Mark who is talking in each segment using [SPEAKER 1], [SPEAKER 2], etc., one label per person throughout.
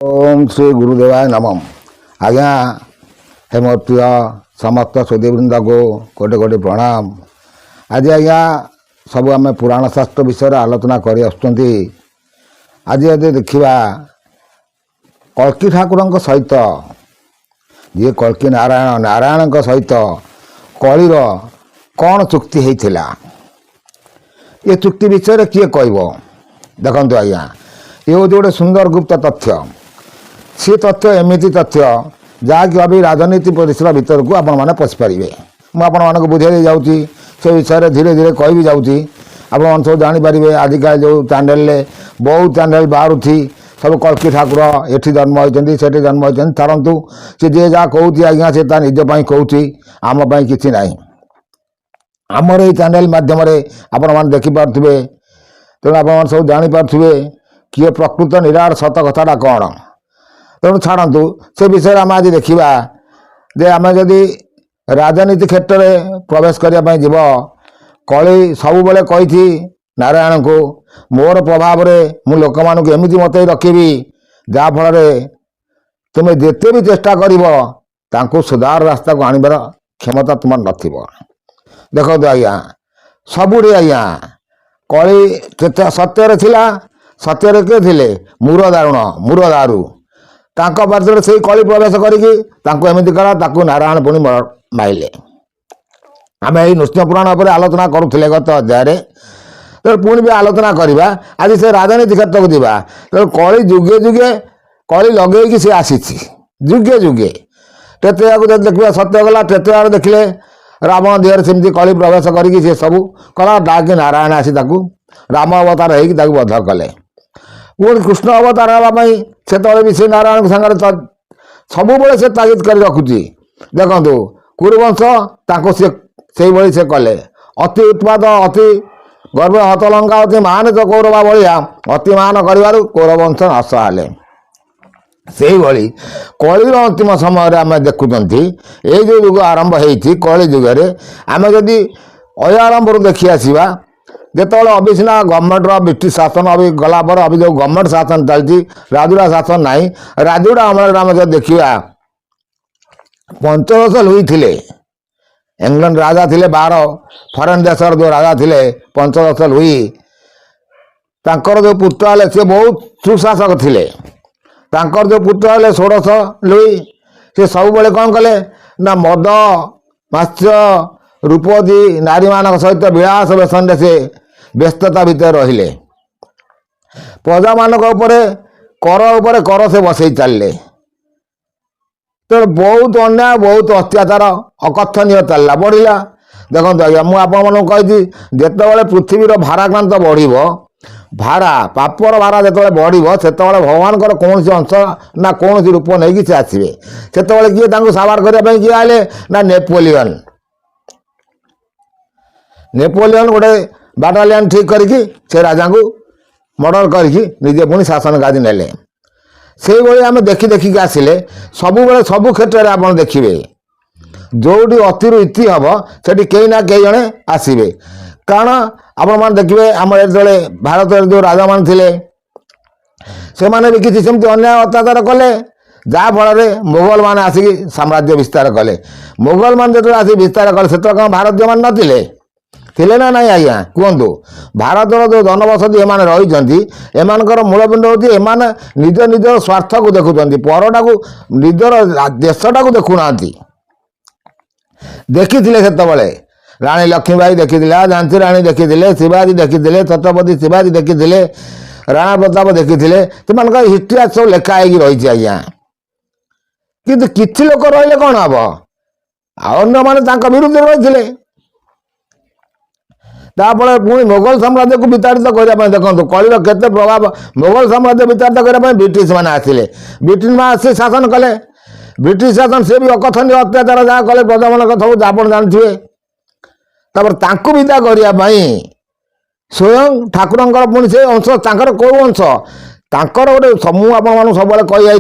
[SPEAKER 1] ओम श्री गुरुदेवाय नमः। आज्ञा हे मोर प्रिय समस्त सुधीवृंद को कोटि कोटि प्रणाम। आज आज्ञा सब आम पुराण शास्त्र विषय आलोचना कर आज यदि देखा कल्की ठाकुर सहित जी कल्की नारायण नारायण सहित कलिर कौन चुक्ति होता ये चुक्ति विषय किए कह देखु आज्ञा ये हूँ गोटे सुंदर गुप्त तथ्य सी तथ्य एमती तथ्य जहाँकि अभी राजनीति परिसर भितर को आपण मैंने पशिपारे मुझे बुझे जाऊँगी से विषय धीरे धीरे कह भी जाऊँगी आप सब जानीपारे आजिकल जो चैनल बहुत चैनल बाहर सब कल्की ठाकुर एठी जन्म होती से जन्म होती छाड़ू सी जी जहाँ कहती आज्ञा से निजपाई कहूँ आमपाई कि ना आमर ये चैनल मध्यम आपण मैंने देखिपे तेणु आप सब जानीपे किए प्रकृत निराट सत कथाटा कौन तेणु छाड़ू से विषय आम आज देखा जे आम जदि राजनीति क्षेत्र में प्रवेश करने जीव कली सब बेले कही नारायण को मोर प्रभाव मु लोक मान एमती मत रखी जहाँफल तुम्हें जिते भी चेष्टा कर सुधार रास्ता को आणवर क्षमता तुम नथिबो। देखो आज्ञा सबुठी आज्ञा कली सत्यर थिला सत्यर किए थे मूर दारुण मूर दारू पार्श्व से कली प्रवेश करमती कला नारायण पुणी माइले आम यही नृसिंह पुराण पर आलोचना करुले गत अध्याय तो पुणी भी आलोचना करवा आज से राजनीति क्षेत्र को जावा तो कली जुगे जुगे कली लगे सी आसी जुगे जुगे टेतुआ देखिए सत्य गला टेतुआ देखिले रावण देहर सेमती कली प्रवेश कर सब कला डाक नारायण आसी राम अवतार होगी बध कले पुणी कृष्ण अवतार हाँपाई से भी से नारायण सागर सब से तागिद कर रखुची देखु कुरुवंश से से कले अति उत्पाद अति गर्भ हतलंका अति महान च कौरवा भाया अति महान कर कौरवंश नष्ट हेले से भाई कलिर अंतिम समय आम देखुं ये जो युग आरंभ होती कलि जुगे आम जदि अयारंभ देखी आसवा जितेबाला अभी सीना गवर्नमेंटर ब्रिटिश शासन अभी गला पर अभी जो गवर्नमेंट शासन चलती राजुड़ा शासन ना राजुड़ा अमल आम जो देखा पंचदश लुई थे इंग्लैंड राजा थे 12 फरेन देशर जो राजा थे पंचदश लुई तांकर जो पुत्र हेले सी बहुत सुशासक थे जो पुत्र हेले 16 लुई से सब बेले कौन कले ना मद मात्स्य रूपदी नारी मान सहित विलास व्यसन से व्यस्तता भितर रहिले प्रजा मान कर कर से बसई चलले तो बहुत अन्याय बहुत अत्याचार अकथनीय चलला बढ़ला देखो आज्ञा मुझे कही जिते पृथ्वीर भाराक्रांत बढ़ भारा पापर भारा जो बढ़ से भगवान कौन सी अंश ना कौन सी रूप नहीं से आसवे से किए साबार करने किए आए ना नेपोलियन गोटे बाटालियन ठीक करके से राजा को मर्डर करके निजे पुणी शासन गादी नेले से भाई आम देखी देखिक आसिले सबु सबु क्षेत्र में आप देखिए जोटी अतिरु इति हम से कई ना कई जड़े आसवे कारण आपण देखिए आम जो भारत जो राजा मान थे से माने भी किसी सेमती अन्याय अत्याचार कले जहाँफल मुगल मान आसिक साम्राज्य विस्तार कले मुगल मान जो आसिक विस्तार कले से कौन भारतीय मान नथिले थिले ना नहीं आज्ञा कहतु भारतर जो जनबसती एम रही एमानकर मूलपिंड होती एम निज निज स्वार्थ को देखुं परटा को निजर देशटा को देखुना देखी से राणी लक्ष्मीबाई देखी झांसी राणी देखी शिवाजी देखी छत्रपति शिवाजी देखी राणा प्रताप देखी से हिस्ट्री सब लेखाई रही आज्ञा कि किसी लोक रही कौन हम अन्य मैंने विरुद्ध रही तापर पुणी मुगल साम्राज्य को विताड़ित करने देखो कलिर केते प्रभाव मुगल साम्राज्य विताड़ित करने ब्रिटिश मैंने आसिले ब्रिटिश मैंने आसी शासन कले ब्रिटिश शासन से भी अकथनीय अत्याचार जहाँ कले प्रजा मान सब आप जानते तापर विदा करने स्वयं ठाकुर पुणी से अंश कौ अंश तांकर गोटे समूह आप सब कही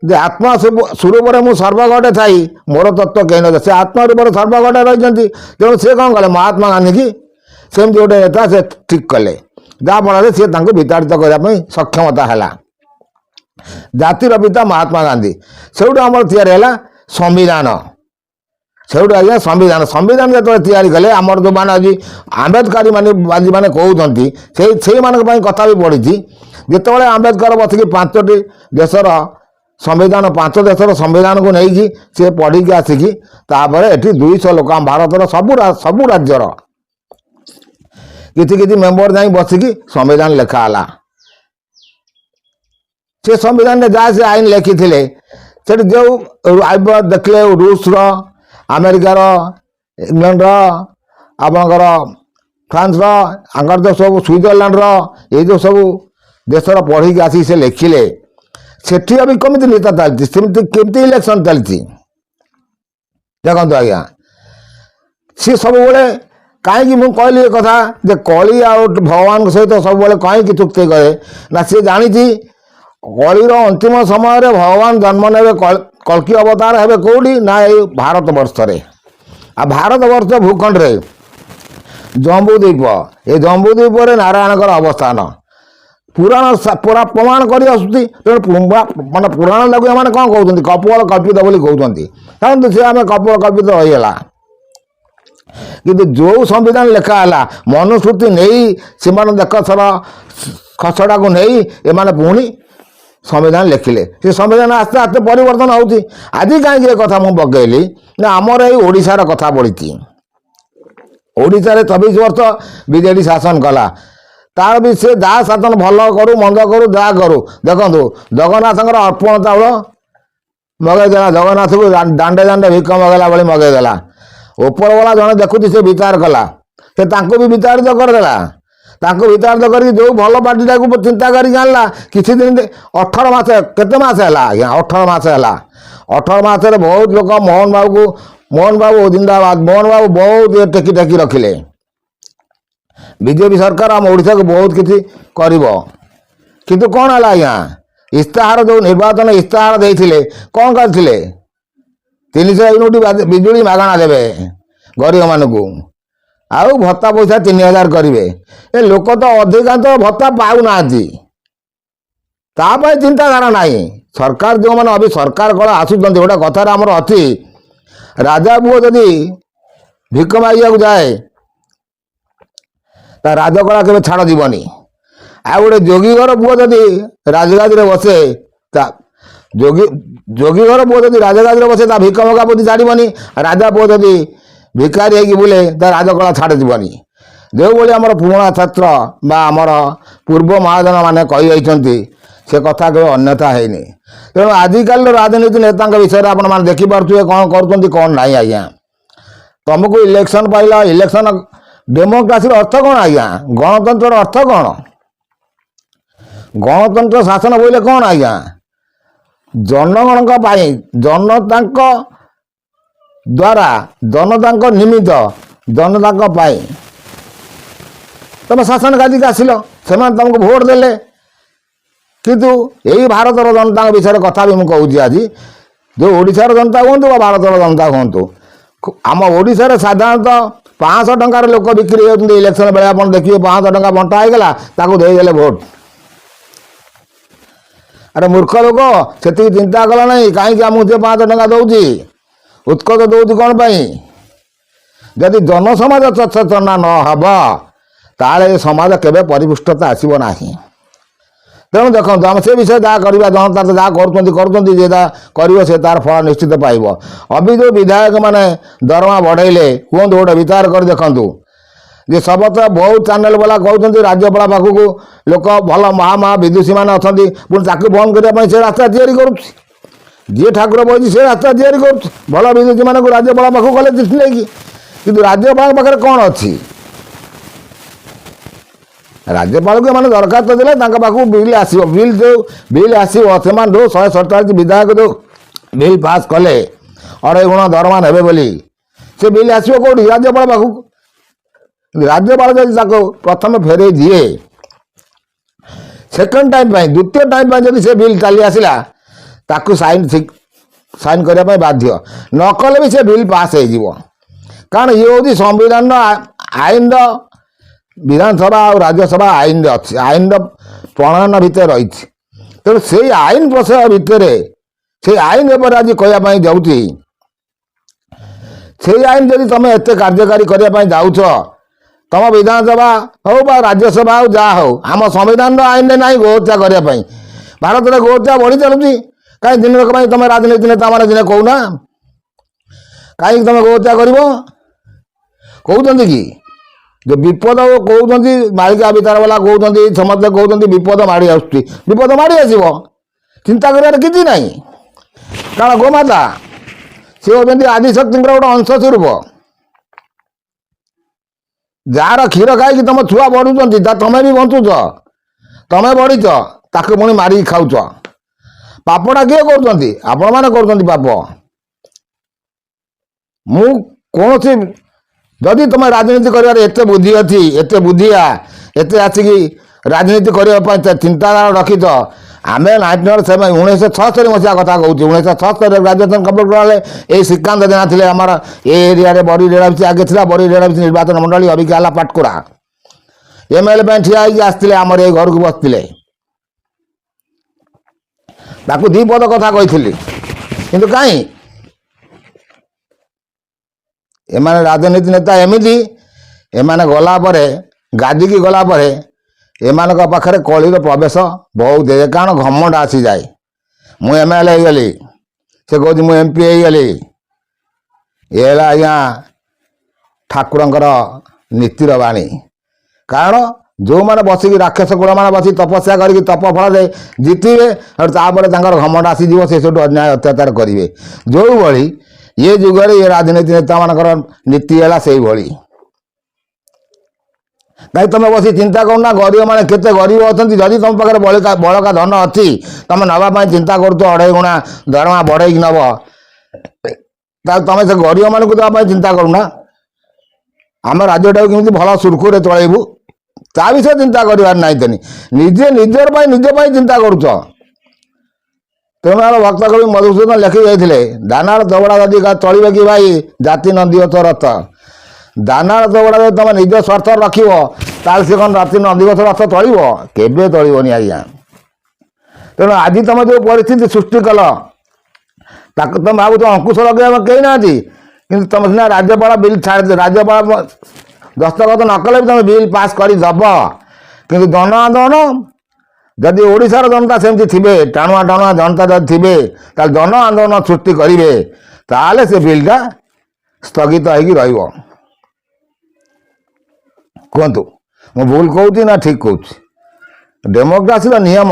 [SPEAKER 1] जे आत्मा स्वरूप मु सर्वगटे थी मोर तत्व कहीं न से आत्मा रूप सर्वगटे रही तेणु से कौन कले महात्मा गांधी की सेमती गोटे नेता से ठीक कले जहाँफल सी विताड़ित करने सक्षमता है ଜାତିର ପିତା ମହାତ୍ମା ଗାନ୍ଧୀ ସେଇଠୁ ଆମର ତିଆରି ହେଲା ସମ୍ବିଧାନ। ସେଇଠୁ ଆଜ୍ଞା ସମ୍ବିଧାନ ଯେତେବେଳେ ତିଆରି କଲେ ଆମର ଯେଉଁମାନେ ଆଜି ଆମ୍ବେଦକରୀ ମାନେ କହୁଛନ୍ତି ସେଇମାନଙ୍କ ପାଇଁ କଥା ବି ପଡ଼ିଛି। ଯେତେବେଳେ ଆମ୍ବେଦକର ବସିକି 5ଟି ଦେଶର ସମ୍ବିଧାନ 5 ଦେଶର ସମ୍ବିଧାନକୁ ନେଇକି ସେ ପଢ଼ିକି ଆସିକି ତାପରେ ଏଠି 200 ଲୋକ ଭାରତର ସବୁ ରାଜ୍ୟର କିଛି କିଛି ମେମ୍ବର ଯାଇ ବସିକି ସମ୍ବିଧାନ ଲେଖା ହେଲା। ସେ ସମ୍ବିଧାନରେ ଯାହା ସେ ଆଇନ ଲେଖିଥିଲେ ସେଠି ଯେଉଁ ଦେଖିଲେ ରୁଷର, ଆମେରିକାର, ଇଂଲଣ୍ଡର, ଆପଣଙ୍କର ଫ୍ରାନ୍ସର, ଆଙ୍କର ଯେଉଁ ସବୁ ସୁଇଜରଲ୍ୟାଣ୍ଡର ଏଇ ଯେଉଁ ସବୁ ଦେଶର ପଢ଼ିକି ଆସିକି ସେ ଲେଖିଲେ ସେଠି ବି କେମିତି ନେତା ଚାଲିଛି, ସେମିତି କେମିତି ଇଲେକ୍ସନ ଚାଲିଛି ଦେଖନ୍ତୁ ଆଜ୍ଞା। ସିଏ ସବୁବେଳେ କାହିଁକି ମୁଁ କହିଲି ଏ କଥା ଯେ କଳି ଆଉ ଭଗବାନଙ୍କ ସହିତ ସବୁବେଳେ କାହିଁକି ଚୁକ୍ତି କରେ ନା ସିଏ ଜାଣିଛି କଳିର ଅନ୍ତିମ ସମୟରେ ଭଗବାନ ଜନ୍ମ ନେବେ, କଳ୍କି ଅବତାର ହେବେ କେଉଁଠି ନା ଏଇ ଭାରତବର୍ଷରେ। ଆଉ ଭାରତବର୍ଷ ଭୂଖଣ୍ଡରେ ଜମ୍ବୁଦ୍ୱୀପ, ଏ ଜମ୍ବୁଦ୍ୱୀପରେ ନାରାୟଣଙ୍କର ଅବସ୍ଥାନ ପୁରାଣ ପୁରା ପ୍ରମାଣ କରି ଆସୁଛି। ତେଣୁ ମାନେ ପୁରାଣଟାକୁ ଏମାନେ କ'ଣ କହୁଛନ୍ତି କପୋଳ କଳ୍ପିତ ବୋଲି କହୁଛନ୍ତି। କାରଣ ସେ ଆମେ କପୋଳ କଳ୍ପିତ ରହିଗଲା। କିନ୍ତୁ ଯେଉଁ ସମ୍ବିଧାନ ଲେଖା ହେଲା ମନୁସ୍ମୃତି ନେଇ ସେମାନେ ଖସଡ଼ାକୁ ନେଇ ଏମାନେ ପୁଣି ସମ୍ବିଧାନ ଲେଖିଲେ। ସେ ସମ୍ବିଧାନ ଆସ୍ତେ ଆସ୍ତେ ପରିବର୍ତ୍ତନ ହେଉଛି। ଆଜି କାହିଁକି ଏ କଥା ମୁଁ ପକେଇଲି ନା ଆମର ଏଇ ଓଡ଼ିଶାର କଥା ପଡ଼ିଛି। ଓଡ଼ିଶାରେ 24 ବର୍ଷ ବିଜେଡ଼ି ଶାସନ କଲା। ତାର ବି ସେ ଯାହା ଶାସନ ଭଲ କରୁ ମନ୍ଦ କରୁ ଯାହା କରୁ ଦେଖନ୍ତୁ ଜଗନ୍ନାଥଙ୍କର ଅର୍ପଣ ଚାଉଳ ମଗେଇଦେଲା, ଜଗନ୍ନାଥକୁ ଦାଣ୍ଡେ ଦାଣ୍ଡେ ଭିକ ମଗେଇଲା ଭଳି ମଗେଇଦେଲା। ଉପରବାଲା ଜଣେ ଦେଖୁଛି ସେ ବିଚାର କଲା, ସେ ତାଙ୍କୁ ବି ବିଚାରିତ କରିଦେଲା। ତାଙ୍କୁ ବିଚାରିତ କରିକି ଯେଉଁ ଭଲ ପାର୍ଟିଟାକୁ ଚିନ୍ତା କରିକି ଆଣିଲା କିଛି ଦିନ 18 ମାସ କେତେ ମାସ ହେଲା ଆଜ୍ଞା 18 ମାସ ହେଲା। 18 ମାସରେ ବହୁତ ଲୋକ ମୋହନ ବାବୁ ଜିନ୍ଦାବାଦ ମୋହନ ବାବୁ ବହୁତ ଟେକି ଟେକି ରଖିଲେ। ବିଜେପି ସରକାର ଆମ ଓଡ଼ିଶାକୁ ବହୁତ କିଛି କରିବ। କିନ୍ତୁ କ'ଣ ହେଲା ଆଜ୍ଞା ଇସ୍ତାହାର ଯେଉଁ ନିର୍ବାଚନ ଇସ୍ତାହାର ଦେଇଥିଲେ କ'ଣ କରିଥିଲେ 300 ୟୁନିଟ୍ ବିଜୁଳି ମାଗଣା ଦେବେ ଗରିବମାନଙ୍କୁ, ଆଉ ଭତ୍ତା ପଇସା 3000 କରିବେ। ଏ ଲୋକ ତ ଅଧିକାଂଶ ଭତ୍ତା ପାଉନାହାନ୍ତି, ତା ପାଇଁ ଚିନ୍ତାଧାରା ନାହିଁ। ସରକାର ଯେଉଁମାନେ ସରକାର କଳ ଆସୁଛନ୍ତି ଗୋଟେ କଥାରେ ଆମର ଅଛି ରାଜା ପୁଅ ଯଦି ଭିକ ମାଗିବାକୁ ଯାଏ ତା ରାଜକଳା କେବେ ଛାଡ଼ ଯିବନି। ଆଉ ଗୋଟେ ଯୋଗୀ ଘର ପୁଅ ଯଦି ରାଜଗାଦିରେ ବସେ ତା ଯୋଗୀ ଘର ପୁଅ ଯଦି ରାଜଗାଦିରେ ବସେ ତା ଭିକ ମଗା ବୁଦ୍ଧି ଛାଡ଼ିବନି। ରାଜା ପୁଅ ଯଦି ଭିକାରୀ ହେଇକି ବୁଲେ ତା ରାଜକଳା ଛାଡ଼ ଯିବନି। ଯେଉଁଭଳି ଆମର ପୁରୁଣା ଛାତ୍ର ବା ଆମର ପୂର୍ବ ମହାଜନ ମାନେ କହିଯାଇଛନ୍ତି ସେ କଥା କେବେ ଅନ୍ୟଥା ହେଇନି। ତେଣୁ ଆଜିକାଲିର ରାଜନୀତି ନେତାଙ୍କ ବିଷୟରେ ଆପଣମାନେ ଦେଖିପାରୁଥିବେ କ'ଣ କରୁଛନ୍ତି କ'ଣ ନାହିଁ ଆଜ୍ଞା। ତୁମକୁ ଇଲେକ୍ସନ ପାଇଲା ଇଲେକ୍ସନ ଡେମୋକ୍ରାସିର ଅର୍ଥ କ'ଣ ଆଜ୍ଞା? ଗଣତନ୍ତ୍ରର ଅର୍ଥ କ'ଣ? ଗଣତନ୍ତ୍ର ଶାସନ ବୋଇଲେ କ'ଣ ଆଜ୍ଞା? ଜନଗଣଙ୍କ ପାଇଁ ଜନତାଙ୍କ ଦ୍ୱାରା ଜନତାଙ୍କ ନିମିତ୍ତ ଜନତାଙ୍କ ପାଇଁ ତମେ ଶାସନ ଗାଦିକୁ ଆସିଲ, ସେମାନେ ତମକୁ ଭୋଟ ଦେଲେ। କିନ୍ତୁ ଏଇ ଭାରତର ଜନତାଙ୍କ ବିଷୟରେ କଥା ବି ମୁଁ କହୁଛି ଆଜି ଯେଉଁ ଓଡ଼ିଶାର ଜନତା ହୁଅନ୍ତୁ ବା ଭାରତର ଜନତା ହୁଅନ୍ତୁ ଆମ ଓଡ଼ିଶାରେ ସାଧାରଣତଃ 500 ଟଙ୍କାର ଲୋକ ବିକ୍ରି ହେଉଛନ୍ତି। ଇଲେକ୍ସନ ବେଳେ ଆପଣ ଦେଖିବେ 500 ଟଙ୍କା ବଣ୍ଟା ହେଇଗଲା ତାକୁ ଦେଇଦେଲେ ଭୋଟ। ଆରେ ମୂର୍ଖ ଲୋକ ସେତିକି ଚିନ୍ତା କଲା ନାହିଁ କାହିଁକି ଆମକୁ ସେ 500 ଟଙ୍କା ଦେଉଛି ଉତ୍କୋଚ ଦେଉଛି କ'ଣ ପାଇଁ? ଯଦି ଜନସମାଜ ସଚେତନ ନ ହେବ ତାହେଲେ ଏ ସମାଜ କେବେ ପରିପୁଷ୍ଟତା ଆସିବ ନାହିଁ। ତେଣୁ ଦେଖନ୍ତୁ ଆମେ ସେ ବିଷୟରେ ଯାହା କରିବା ଜନତା ତ ଯାହା କରୁଛନ୍ତି ଯେ ଯାହା କରିବ ସେ ତାର ଫଳ ନିଶ୍ଚିତ ପାଇବ। ଅଭିଯୋଗ ବିଧାୟକମାନେ ଦରମା ବଢ଼େଇଲେ କୁହନ୍ତୁ ଗୋଟେ ବିଚାର କରି ଦେଖନ୍ତୁ ଯେ ସର୍ବତ୍ର ବହୁତ ଚ୍ୟାନେଲ ବାଲା କହୁଛନ୍ତି ରାଜ୍ୟପାଳ ପାଖକୁ ଲୋକ ଭଲ ମହା ବିଦୁଷୀମାନେ ଅଛନ୍ତି ପୁଣି ତାକୁ ବନ୍ଦ କରିବା ପାଇଁ ସେ ରାସ୍ତା ତିଆରି କରୁଛି। ଯିଏ ଠାକୁର ବହିଛି ସେ ରାସ୍ତା ତିଆରି କରୁଛି ଭଲ ବିଦୁଷୀମାନଙ୍କୁ ରାଜ୍ୟପାଳ ପାଖକୁ ଗଲେ ଚିଠି ନେଇକି। କିନ୍ତୁ ରାଜ୍ୟପାଳ ପାଖରେ କ'ଣ ଅଛି? ରାଜ୍ୟପାଳକୁ ଏମାନେ ଦରଖାସ୍ତ ଦେଲେ ତାଙ୍କ ପାଖକୁ ବିଲ୍ ଆସିବ। ବିଲ୍ ଆସିବ ସେମାନେ ଯେଉଁ 147 ବିଧାୟକ ଯେଉଁ ବିଲ୍ ପାସ୍ କଲେ 2.5 ଗୁଣ ଦରମା ନେବେ ବୋଲି ସେ ବିଲ୍ ଆସିବ କେଉଁଠି? ରାଜ୍ୟପାଳ ପାଖକୁ। ରାଜ୍ୟପାଳ ଯଦି ତାକୁ ପ୍ରଥମେ ଫେରେଇ ଦିଏ ସେକେଣ୍ଡ ଟାଇମ୍ ପାଇଁ ଦ୍ୱିତୀୟ ଟାଇମ୍ ପାଇଁ ଯଦି ସେ ବିଲ୍ ଚାଲି ଆସିଲା ତାକୁ ସାଇନ୍ କରିବା ପାଇଁ ବାଧ୍ୟ, ନ କଲେ ବି ସେ ବିଲ୍ ପାସ୍ ହେଇଯିବ। କାରଣ ଇଏ ହେଉଛି ସମ୍ବିଧାନର ଆଇନର ବିଧାନସଭା ଆଉ ରାଜ୍ୟସଭା ଆଇନରେ ଅଛି, ଆଇନର ପ୍ରଣୟନ ଭିତରେ ରହିଛି। ତେଣୁ ସେଇ ଆଇନ ପ୍ରସେସ ଭିତରେ ସେଇ ଆଇନ ଉପରେ ଆଜି କହିବା ପାଇଁ ଯାଉଛି। ସେଇ ଆଇନ ଯଦି ତମେ ଏତେ କାର୍ଯ୍ୟକାରୀ କରିବା ପାଇଁ ଯାଉଛ, ତମ ବିଧାନସଭା ହଉ ବା ରାଜ୍ୟସଭା ହଉ ଯାହା ହଉ, ଆମ ସମ୍ବିଧାନର ଆଇନରେ ନାହିଁ ଗୋହତ୍ୟା କରିବା ପାଇଁ। ଭାରତରେ ଗୋହତ୍ୟା ବଢ଼ି ଚାଲୁଛି। କାହିଁ ଦିନକ ପାଇଁ ତମେ ରାଜନୀତି ନେତାମାନେ ଦିନେ କହୁନା କାହିଁକି ତମେ ଗୋହତ୍ୟା କରିବ? କହୁଛନ୍ତି କି ଯେ ବିପଦ କହୁଛନ୍ତି, ମାଳିକା ବିଚାର ବାଲା କହୁଛନ୍ତି, ସମସ୍ତେ କହୁଛନ୍ତି ବିପଦ ମାଡ଼ି ଆସୁଛି। ବିପଦ ମାଡ଼ି ଆସିବ, ଚିନ୍ତା କରିବାର କିଛି ନାହିଁ। କାରଣ ଗୋମାତା ସେ ହେଉଛନ୍ତି ଆଦିଶକ୍ତିଙ୍କର ଗୋଟେ ଅଂଶ ସ୍ୱରୂପ। ଯାହାର କ୍ଷୀର ଖାଇକି ତମ ଛୁଆ ବଢୁଛନ୍ତି, ତମେ ବି ବଞ୍ଚୁଛ, ତମେ ବଢିଛ, ତାକୁ ପୁଣି ମାରିକି ଖାଉଛ। ପାପଟା କିଏ କରୁଛନ୍ତି? ଆପଣମାନେ କରୁଛନ୍ତି ପାପ। ମୁଁ କୌଣସି ଯଦି ତମେ ରାଜନୀତି କରିବାରେ ଏତେ ବୁଦ୍ଧି ଅଛି, ଏତେ ବୁଦ୍ଧିଆ, ଏତେ ଆସିକି ରାଜନୀତି କରିବା ପାଇଁ ଚିନ୍ତାଧାରା ରଖିଛ, ଆମେ 1976 ମସିହା କଥା କହୁଛୁ। 1976 ଗ୍ରାଜୁଏସନ୍ କମ୍ପ୍ଲିଟ୍ କଲାବେଳେ ଏଇ ଶ୍ରୀକାନ୍ତ ଜେନା ଥିଲେ ଆମର ଏ ଏରିଆରେ ବଡ଼ି ରେଡ଼ାବିସି ଆଗେ ଥିଲା। ବଡ଼ି ରେଡ଼ାବିସି ନିର୍ବାଚନ ମଣ୍ଡଳୀ ଅବିକା ହେଲା ପାଟକୁରା। MLA ପାଇଁ ଠିଆ ହେଇକି ଆସିଥିଲେ, ଆମର ଏଇ ଘରକୁ ବସିଥିଲେ। ତାକୁ ଦୁଇ ପଦ କଥା କହିଥିଲି, କିନ୍ତୁ କାହିଁ ଏମାନେ ରାଜନୀତି ନେତା ଏମିତି, ଏମାନେ ଗଲା ପରେ ଗାଦିକି ଗଲା ପରେ ଏମାନଙ୍କ ପାଖରେ କଳିର ପ୍ରବେଶ ବହୁତ ହେଇଯାଏ। କାରଣ ଘମଣ୍ଡ ଆସିଯାଏ। ମୁଁ MLA ହେଇଗଲି, ସେ କହୁଛି ମୁଁ MP ହେଇଗଲି। ଏ ହେଲା ଆଜ୍ଞା ଠାକୁରଙ୍କର ନୀତିର ବାଣୀ। କାରଣ ଯେଉଁମାନେ ବସିକି ରାକ୍ଷସ କୁଳମାନେ ବସି ତପସ୍ୟା କରିକି ତପ ଫଳରେ ଜିତିବେ, ତାପରେ ତାଙ୍କର ଘମଣ୍ଡ ଆସିଯିବ, ସେ ସେଠୁ ଅନ୍ୟାୟ ଅତ୍ୟାଚାର କରିବେ। ଯେଉଁଭଳି ଏ ଯୁଗରେ ଏ ରାଜନୀତି ନେତାମାନଙ୍କର ନୀତି ହେଲା ସେଇଭଳି। କାହିଁ ତମେ ବସି ଚିନ୍ତା କରୁନା ଗରିବମାନେ କେତେ ଗରିବ ଅଛନ୍ତି। ଯଦି ତମ ପାଖରେ ବଳକା ଧନ ଅଛି, ତମେ ନେବା ପାଇଁ ଚିନ୍ତା କରୁଛ, 2.5 ଗୁଣା ଦରମା ବଢ଼େଇକି ନେବ, ତାହେଲେ ତମେ ସେ ଗରିବମାନଙ୍କୁ ଦେବା ପାଇଁ ଚିନ୍ତା କରୁନା। ଆମ ରାଜ୍ୟଟାକୁ କେମିତି ଭଲ ସୁରୁଖୁରୁରେ ଚଳେଇବୁ, ତା ବିଷୟରେ ଚିନ୍ତା କରିବାର ନାହିଁ। ତେନି ନିଜେ ନିଜର ପାଇଁ ନିଜ ପାଇଁ ଚିନ୍ତା କରୁଛ। ତେଣୁ ଆମ ଭକ୍ତ କବି ମଧୁସୂଦନ ଲେଖି ଯାଇଥିଲେ, ଦାନାର ଦବଡ଼ା ଯଦି ଚଳିବେ କି ଭାଇ, ଜାତି ନନ୍ଦିଘୋଷ ରଥ। ଦାନାର ଦବଡ଼ା ଯଦି ତମେ ନିଜ ସ୍ୱାର୍ଥ ରଖିବ, ତାହେଲେ ସେ କ'ଣ ଜାତି ନନ୍ଦିଘୋଷ ରଥ ଚଳିବ? କେବେ ଚଳିବନି ଆଜ୍ଞା। ତେଣୁ ଆଜି ତମେ ଯେଉଁ ପରିସ୍ଥିତି ସୃଷ୍ଟି କଲ, ତାକୁ ତମେ ଭାବୁଛ ଅଙ୍କୁଶ ଲଗେଇବା କେହି ନାହାନ୍ତି। କିନ୍ତୁ ତମେ ସିନା ରାଜ୍ୟପାଳ ବିଲ୍ ଛାଡ଼ି, ରାଜ୍ୟପାଳ ଦସ୍ତଖତ ନ କଲେ ବି ତମେ ବିଲ୍ ପାସ୍ କରିଦେବ। କିନ୍ତୁ ଜନ ଆନ୍ଦୋଳନ, ଯଦି ଓଡ଼ିଶାର ଜନତା ସେମିତି ଥିବେ, ଟାଣୁଆ ଟାଣୁଆ ଜନତା ଯଦି ଥିବେ, ତାହେଲେ ଜନ ଆନ୍ଦୋଳନ ସୃଷ୍ଟି କରିବେ, ତାହେଲେ ସେ ବିଲ୍ଟା ସ୍ଥଗିତ ହେଇକି ରହିବ। କୁହନ୍ତୁ ମୁଁ ଭୁଲ କହୁଛି ନା ଠିକ୍ କହୁଛି? ଡେମୋକ୍ରାସିର ନିୟମ,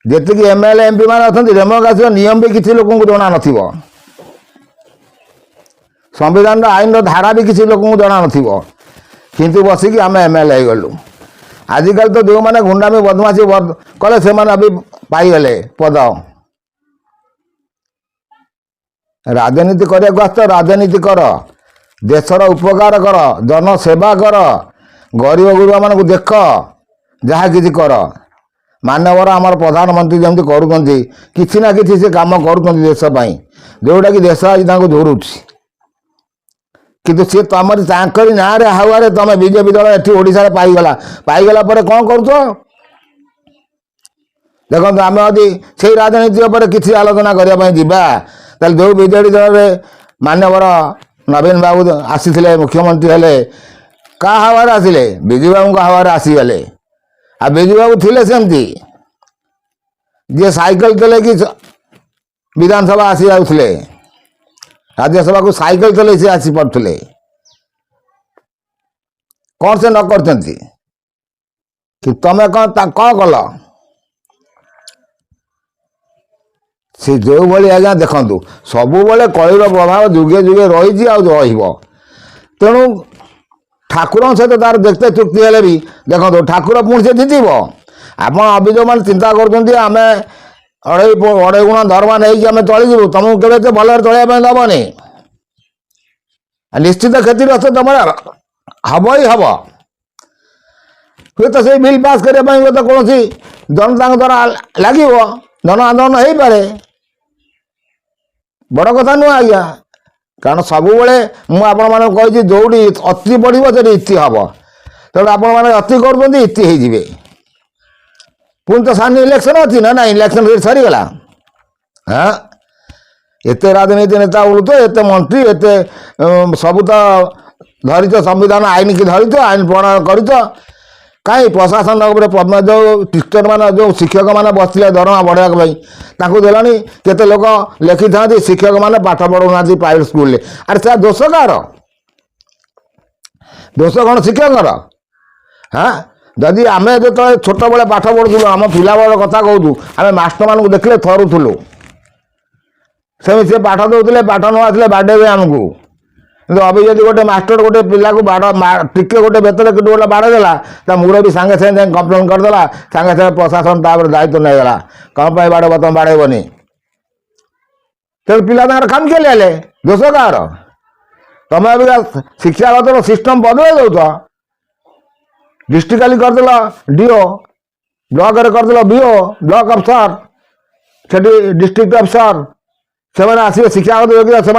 [SPEAKER 1] ଯେତିକି MLA MP ମାନେ ଅଛନ୍ତି, ଡେମୋକ୍ରାସିର ନିୟମ ବି କିଛି ଲୋକଙ୍କୁ ଜଣା ନଥିବ। ସମ୍ବିଧାନର ଆଇନର ଧାରା ବି କିଛି ଲୋକଙ୍କୁ ଜଣା ନଥିବ। କିନ୍ତୁ ବସିକି ଆମେ MLA ହେଇଗଲୁ। ଆଜିକାଲି ତ ଯେଉଁମାନେ ଗୁଣ୍ଡାମି ବଦମାସି କଲେ, ସେମାନେ ବି ପାଇଗଲେ ପଦ। ରାଜନୀତି କରିବାକୁ ଆସ, ରାଜନୀତି କର, ଦେଶର ଉପକାର କର, ଜନସେବା କର, ଗରିବ ଗୁରୁବାମାନଙ୍କୁ ଦେଖ, ଯାହା କିଛି କର। ମାନ୍ୟବର ଆମର ପ୍ରଧାନମନ୍ତ୍ରୀ ଯେମିତି କରୁଛନ୍ତି, କିଛି ନା କିଛି ସେ କାମ କରୁଛନ୍ତି ଦେଶ ପାଇଁ, ଯେଉଁଟାକି ଦେଶ ଆଜି ତାଙ୍କୁ ଝୁରୁଛି। କିନ୍ତୁ ସେ ତମରି ତାଙ୍କରି ନାଁରେ ହାୱାରେ ତମେ ବିଜେପି ଦଳ ଏଠି ଓଡ଼ିଶାରେ ପାଇଗଲା ପରେ କ'ଣ କରୁଛ? ଦେଖନ୍ତୁ, ଆମେ ଯଦି ସେଇ ରାଜନୀତି ଉପରେ କିଛି ଆଲୋଚନା କରିବା ପାଇଁ ଯିବା, ତାହେଲେ ଯେଉଁ ବିଜେଡ଼ି ଦଳରେ ମାନ୍ୟବର ନବୀନ ବାବୁ ଆସିଥିଲେ, ମୁଖ୍ୟମନ୍ତ୍ରୀ ହେଲେ, କାହା ହାୱାରେ ଆସିଲେ? ବିଜୁବାବୁଙ୍କ ହାୱାରେ ଆସିଗଲେ। ଆଉ ବିଜୁବାବୁ ଥିଲେ ସେମିତି, ଯିଏ ସାଇକେଲ ଚଲେଇକି ବିଧାନସଭା ଆସି ଯାଉଥିଲେ, ରାଜ୍ୟସଭାକୁ ସାଇକେଲ ଚଲେଇ ସେ ଆସି ପାରୁଥିଲେ। କ'ଣ ସେ ନ କରିଛନ୍ତି? କି ତମେ କ'ଣ କଲ? ସେ ଯେଉଁଭଳି ଆଜ୍ଞା ଦେଖନ୍ତୁ, ସବୁବେଳେ କଳିର ପ୍ରଭାବ ଯୁଗେ ଯୁଗେ ରହିଛି, ଆଉ ରହିବ। ତେଣୁ ଠାକୁରଙ୍କ ସହିତ ତାର ଯେତେ ଚୁକ୍ତି ହେଲେ ବି, ଦେଖନ୍ତୁ ଠାକୁର ପୁଣି ସେ ଜିତିବ। ଆପଣ ଅଭିଯୋଗ ମାନେ ଚିନ୍ତା କରୁଛନ୍ତି ଆମେ 2.5 ଗୁଣା ଦରମା ନେଇକି ଆମେ ଚଳିଯିବୁ, ତମକୁ କେବେ ଏତେ ଭଲରେ ଚଳିବା ପାଇଁ ଦେବନି। ନିଶ୍ଚିତ କ୍ଷତିଗ୍ରସ୍ତ ତମର ହବ ହିଁ ହବ। ହୁଏତ ସେଇ ବିଲ୍ ପାସ୍ କରିବା ପାଇଁ ହୁଏତ କୌଣସି ଜନତାଙ୍କ ଦ୍ୱାରା ଲାଗିବ, ଜନ ଆନ୍ଦୋଳନ ହେଇପାରେ। ବଡ଼ କଥା ନୁହଁ ଆଜ୍ଞା। କାରଣ ସବୁବେଳେ ମୁଁ ଆପଣମାନଙ୍କୁ କହିଛି, ଯେଉଁଠି ଅତି ବଢ଼ିବ ସେଠି ଇତି ହେବ। ତେଣୁ ଆପଣମାନେ ଅତି କରୁଛନ୍ତି, ଇତି ହେଇଯିବେ। पुणी तो सामने इलेक्शन अच्छी ना इलेक्शन सरीगला हाँ एत राजनीति नेता बोलू तो एत मंत्री एत सब तो धरी संविधान आईन की धरी आईन प्रणयन कर कहीं प्रशासन जो टीचर मान जो शिक्षक मैंने बसते दरमा बढ़ाई देलानी केते लोक लिखि था शिक्षक मैंने पाठ पढ़ाऊना प्राइवेट स्कूल अरे से दोष कार दोष कौन शिक्षक हाँ जदि आम जो छोट बड़े पाठ पढ़ुलु आम पिला बड़ कथा कहूँ आम मास्टर मान देखले थरुलु से पाठ दौले पाठ न आसले बाड़े आमको कि अभी जब गोटे मास्टर गोटे पिला को बाड़ टिके गोटे बेतले कि गोटे बाड़ देला ता मुरबी सांगे सांगे कंप्लेन करदेला सांगे सांगे प्रशासन दायित्व नहींगला कौन पर बाड़ तुम बाड़ेबनी तो पिला काम किए ले दोष कार तुम अभी शिक्षागत सिस्टम बदल दौ डिस्ट्रिक्टाली करदेल डीओ ब्लॉक करदेल बीओ ब्लॉक अफसर से डिस्ट्रिक्ट अफसर से आसवे शिक्षागत योग्यता से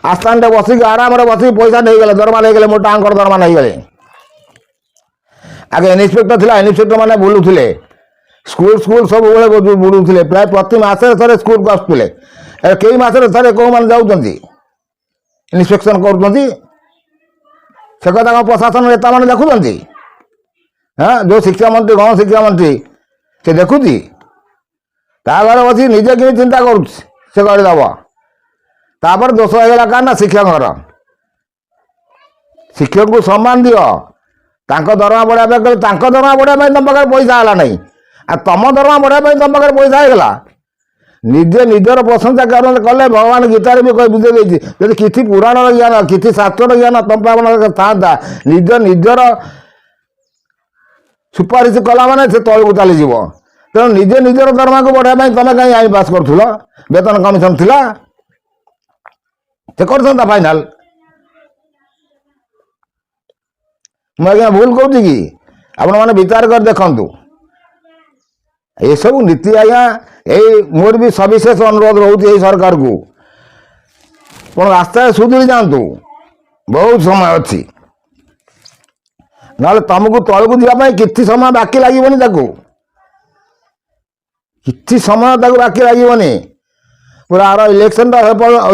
[SPEAKER 1] आस्थान बसिक आराम बसिक पैसा नहीं गले दरमा नहीं गले मोटा अंकर दरमा नहीं गले आगे इन्स्पेक्टर थिला इन्स्पेक्टर मैंने बुलूले स्कूल स्कूल सब बुलूले प्राय प्रति मासे थे स्कूल को आसुले कई मासे थे कौ मैंने जाऊँच इन्स्पेक्शन कर प्रशासन नेता मैंने देखुं हाँ जो शिक्षा मंत्री गण शिक्षा मंत्री से देखुची घर बस निजे कि चिंता कर करदेव दोष होगा क्या ना शिक्षक शिक्षक को सम्मान दियो दरमा बढ़ाया दरमा बढ़ाया तुम पाखे पैसा है ना आ तुम दरमा बढ़ाया तुम पाखे पैसा होगा निजे निजर प्रशंसा कले भगवान गीतार भी बुझे जब किसी पुराण ज्ञान किसी शास्त्र ज्ञान तुम पाखे था निज निजर सुपारिश कला माने से तलू चलीज तेणु निजे निजर दरमा को बढ़ाई तुम कहीं आईन पास करूल वेतन कमिशन थिला से कर फाइनाल मुझे भूल कहूँ कि आपण मैंने विचार कर देखु ये सब नीति आज्ञा यही मोर भी सविशेष अनुरोध रोचे सरकार को कौन रास्ता सुधरी जातु बहुत समय अच्छी ना तुमको तलू जावाई कि समय बाकी लगे कि समय बाकी लगे पूरा आर इलेक्शन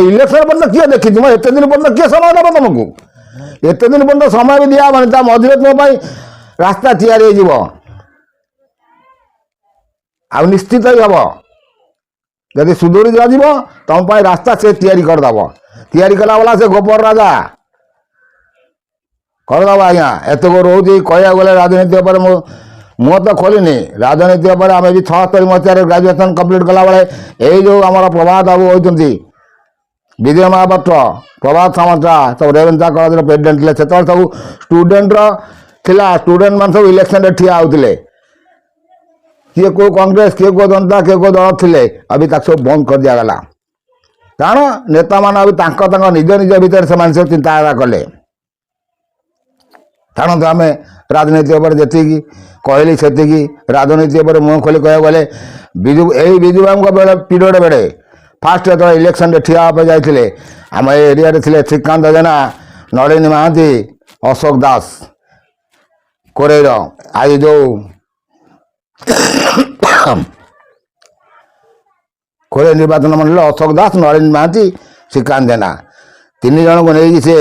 [SPEAKER 1] इलेक्शन पर किए देखी एत दिन पर किए समय देव तुमको एत दिन पर समय भी दिहबनी मझे तुम रास्ता या आ निश्चित ही हम जदि सुधरी जाव तुम रास्ता से करदेव कला वाला से गोपर राजा करदेव आज्ञा एत रोच कह गले राजनीति पर मुह तो खोलनी राजनीति आम भी 76 मसीह ग्राजुएसन कम्प्लीट कला बेले यही जो आम प्रभात बाबू होती विजय महापात्र प्रभात सामंतरा सब रेवेन्सा कलेज प्रेसिडेंट थे से सब स्टूडेंट मान सब इलेक्शन ठिया होते किए को कांग्रेस किए को जनता किए को दल थे अभी सब बंद कर दिगला कारण नेता मान अभी निज निज भितर से सब चिंताधारा कले जानते आम राजनीति जी कहली से राजनीति मुह खोली कह गले विजु यही विजु बाबू पीरियड बेड़े फास्ट जो इलेक्शन ठिया जाते आम एरिया थे श्रीकांत जेना नलिनी महांती अशोक दास कोरेर आज जो कोरे निर्वाचन मंडल अशोक दास नलिनी महांती श्रीकांत जेना 3 जन को नहीं से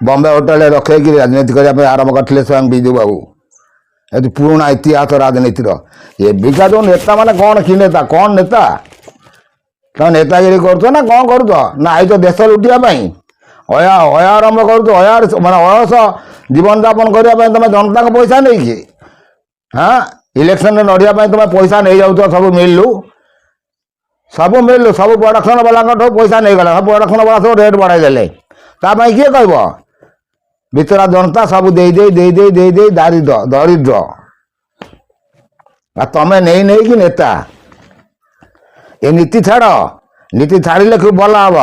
[SPEAKER 1] बॉम्बे होटेल रखे राजनीति करने आरंभ करते स्वयं विजु बाबू ये पुराना इतिहास राजनीतिर एबिका जो नेता माने कौन कि नेता कौन नेता तुम नेतागिरी कर ना कौन कर ना आई तो देश लुटियापाई आरंभ कर माने अयस जीवन यापन करने तुम जनता को पैसा नहीं कि हाँ इलेक्शन में लड़ाई तुम पैसा नहीं जाऊ सब मिलू सब प्रोडक्शन वाला पैसा नहीं गला सब प्रोडक्शन वाला सब रेट बढ़ाई देले किए कह भितरा जनता सब दे दरिद्र तमें नहीं कि नेता ये नीति छाड़ नीति छाड़े खूब भल हम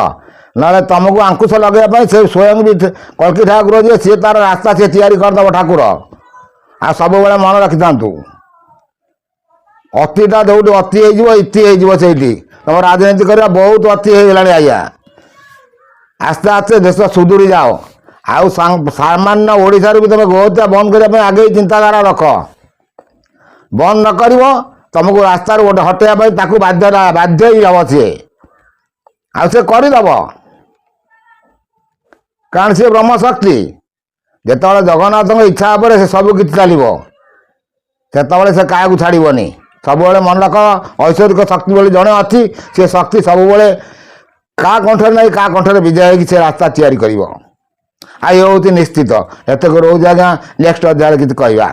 [SPEAKER 1] ना तुमको आंकुश लगे से स्वयं भी कल्की ठाकुर जी सी तार रास्ता सी करदेव ठाकुर आ सब बेले मन रखि था अतिटा जो अति इति से तुम राजनीति करवा बहुत अति होगा आज्ञा आस्ते आस्ते देश सुधुरी जाओ आउ सामान्य ओडिशा भी तुम गोहत्या बंद करने आगे चिंताधारा रख बंद न कर ତୁମକୁ ରାସ୍ତାରୁ ଗୋଟେ ହଟେଇବା ପାଇଁ ତାକୁ ବାଧ୍ୟ ହିଁ ହେବ ସିଏ, ଆଉ ସେ କରିଦେବ। କାରଣ ସିଏ ବ୍ରହ୍ମଶକ୍ତି। ଯେତେବେଳେ ଜଗନ୍ନାଥଙ୍କ ଇଚ୍ଛା ଉପରେ ସେ ସବୁ କିଛି ଚାଲିବ, ସେତେବେଳେ ସେ କାହାକୁ ଛାଡ଼ିବନି। ସବୁବେଳେ ମନେ ରଖ, ଐଶ୍ୱରିକ ଶକ୍ତି ବୋଲି ଜଣେ ଅଛି, ସେ ଶକ୍ତି ସବୁବେଳେ କାହା କଣ୍ଠରେ ନାହିଁ କାହା କଣ୍ଠରେ ବିଜୟ ହେଇକି ସେ ରାସ୍ତା ତିଆରି କରିବ। ଆଉ ଇଏ ହେଉଛି ନିଶ୍ଚିତ। ଏତେକ ରହୁଛି ଆଜ୍ଞା, ନେକ୍ସଟ ଅଧ୍ୟାୟରେ କିଛି କହିବା।